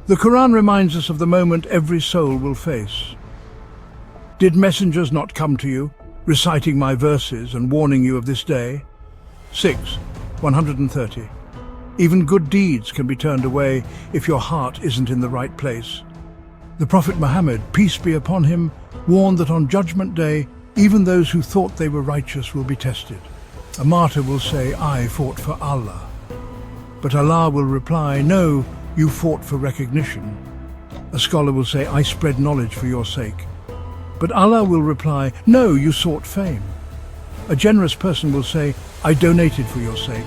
The Quran reminds us of the moment every soul will face. Did messengers not come to you, reciting my verses and warning you of this day? 6. 130. Even good deeds can be turned away if your heart isn't in the right place. The Prophet Muhammad, peace be upon him, warned that on Judgment Day, even those who thought they were righteous will be tested. A martyr will say, I fought for Allah. But Allah will reply, no, you fought for recognition. A scholar will say, I spread knowledge for your sake. But Allah will reply, no, you sought fame. A generous person will say, I donated for your sake.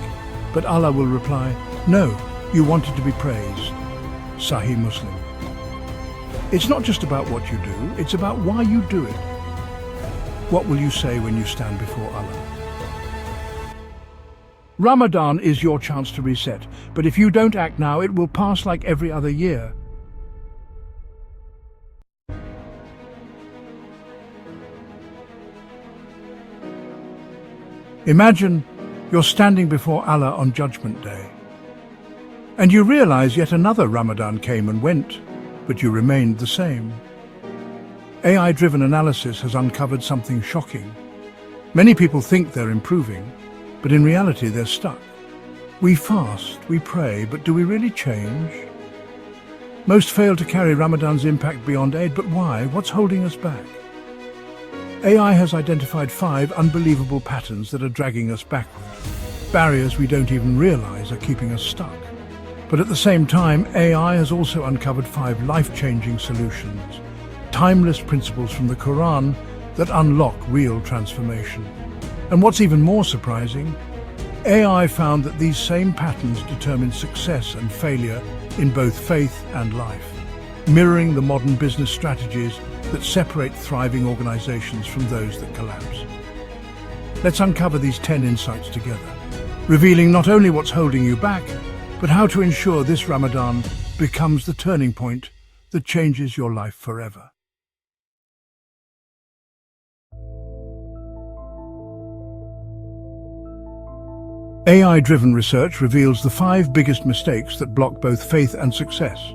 But Allah will reply, no, you wanted to be praised. Sahih Muslim. It's not just about what you do, it's about why you do it. What will you say when you stand before Allah? Ramadan is your chance to reset, but if you don't act now, it will pass like every other year. Imagine you're standing before Allah on Judgment Day, and you realize yet another Ramadan came and went, but you remained the same. AI-driven analysis has uncovered something shocking. Many people think they're improving, but in reality they're stuck. We fast, we pray, but do we really change? Most fail to carry Ramadan's impact beyond aid, but why? What's holding us back? AI has identified 5 unbelievable patterns that are dragging us backward. Barriers we don't even realize are keeping us stuck. But at the same time, AI has also uncovered 5 life-changing solutions, timeless principles from the Quran that unlock real transformation. And what's even more surprising, AI found that these same patterns determine success and failure in both faith and life, mirroring the modern business strategies that separate thriving organizations from those that collapse. Let's uncover these 10 insights together, revealing not only what's holding you back, but how to ensure this Ramadan becomes the turning point that changes your life forever. AI-driven research reveals the 5 biggest mistakes that block both faith and success.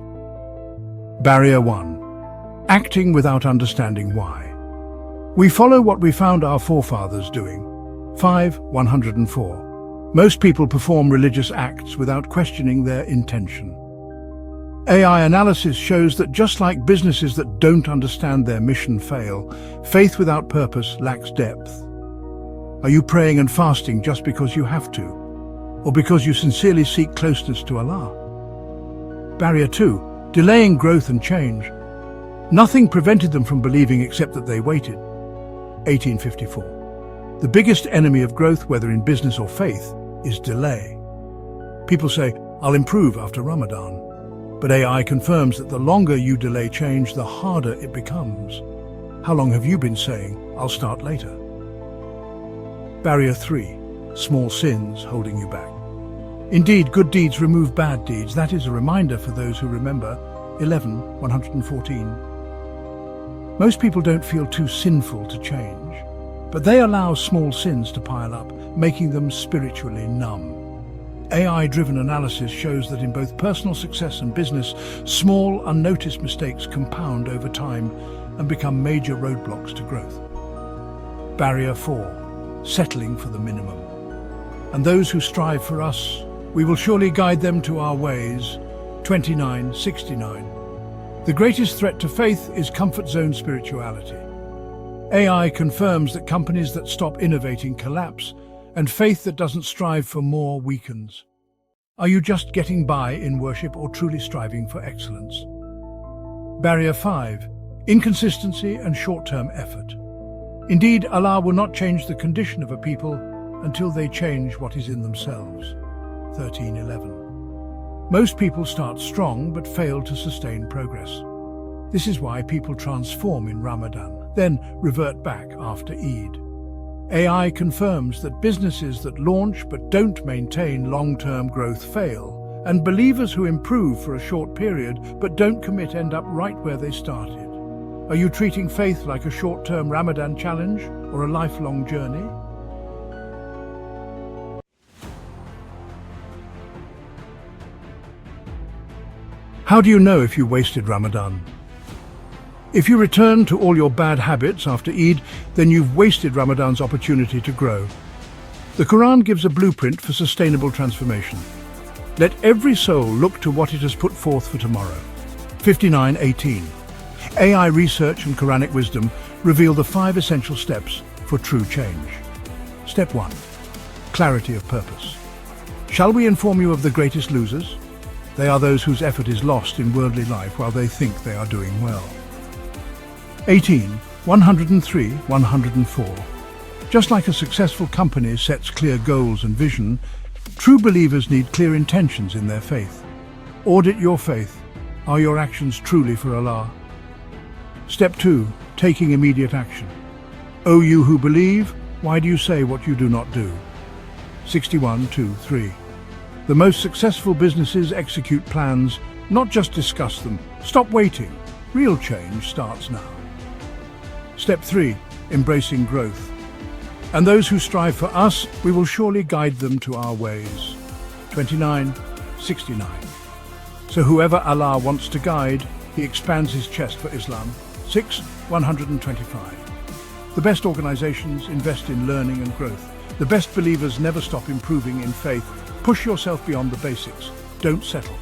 Barrier 1. Acting without understanding why. We follow what we found our forefathers doing. 104. Most people perform religious acts without questioning their intention. AI analysis shows that just like businesses that don't understand their mission fail, faith without purpose lacks depth. Are you praying and fasting just because you have to, or because you sincerely seek closeness to Allah? Barrier 2. Delaying growth and change. Nothing prevented them from believing except that they waited. 1854. The biggest enemy of growth, whether in business or faith, is delay. People say, I'll improve after Ramadan. But AI confirms that the longer you delay change, the harder it becomes. How long have you been saying, I'll start later? Barrier 3. Small sins holding you back. Indeed, good deeds remove bad deeds. That is a reminder for those who remember. 114. Most people don't feel too sinful to change, but they allow small sins to pile up, making them spiritually numb. AI-driven analysis shows that in both personal success and business, small, unnoticed mistakes compound over time and become major roadblocks to growth. Barrier 4. Settling for the minimum. And those who strive for us, we will surely guide them to our ways. 2969. The greatest threat to faith is comfort zone spirituality. AI confirms that companies that stop innovating collapse, and faith that doesn't strive for more weakens. Are you just getting by in worship or truly striving for excellence? Barrier 5. Inconsistency and short-term effort. Indeed, Allah will not change the condition of a people until they change what is in themselves. 1311. Most people start strong but fail to sustain progress. This is why people transform in Ramadan, then revert back after Eid. AI confirms that businesses that launch but don't maintain long-term growth fail, and believers who improve for a short period but don't commit end up right where they started. Are you treating faith like a short-term Ramadan challenge or a lifelong journey? How do you know if you wasted Ramadan? If you return to all your bad habits after Eid, then you've wasted Ramadan's opportunity to grow. The Quran gives a blueprint for sustainable transformation. Let every soul look to what it has put forth for tomorrow. 59:18. AI research and Quranic wisdom reveal the 5 essential steps for true change. Step 1. Clarity of purpose. Shall we inform you of the greatest losers? They are those whose effort is lost in worldly life while they think they are doing well. 104. Just like a successful company sets clear goals and vision, true believers need clear intentions in their faith. Audit your faith. Are your actions truly for Allah? Step 2. Taking immediate action. O you who believe, why do you say what you do not do? 61:3. The most successful businesses execute plans, not just discuss them. Stop waiting. Real change starts now. Step 3. Embracing growth. And those who strive for us, we will surely guide them to our ways. 29:69. So whoever Allah wants to guide, He expands His chest for Islam. 125. The best organizations invest in learning and growth. The best believers never stop improving in faith. Push yourself beyond the basics. Don't settle.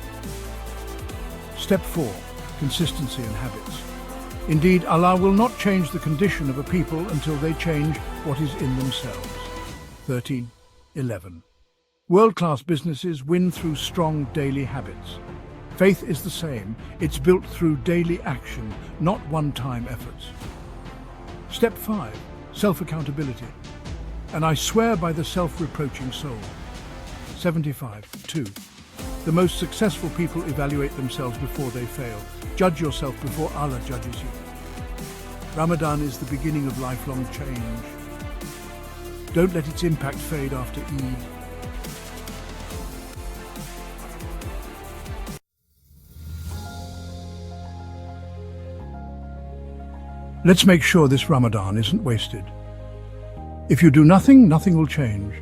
Step 4. Consistency in habits. Indeed, Allah will not change the condition of a people until they change what is in themselves. 13:11. World-class businesses win through strong daily habits. Faith is the same. It's built through daily action, not one-time efforts. Step 5. Self-accountability. And I swear by the self-reproaching soul. 75:2. The most successful people evaluate themselves before they fail. Judge yourself before Allah judges you. Ramadan is the beginning of lifelong change. Don't let its impact fade after Eid. Let's make sure this Ramadan isn't wasted. If you do nothing, nothing will change.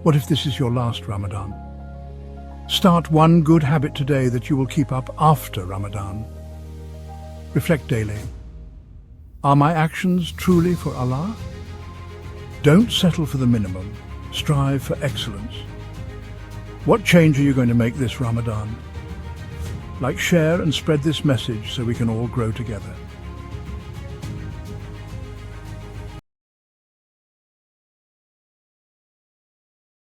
What if this is your last Ramadan? Start one good habit today that you will keep up after Ramadan. Reflect daily. Are my actions truly for Allah? Don't settle for the minimum. Strive for excellence. What change are you going to make this Ramadan? Like, share and spread this message so we can all grow together.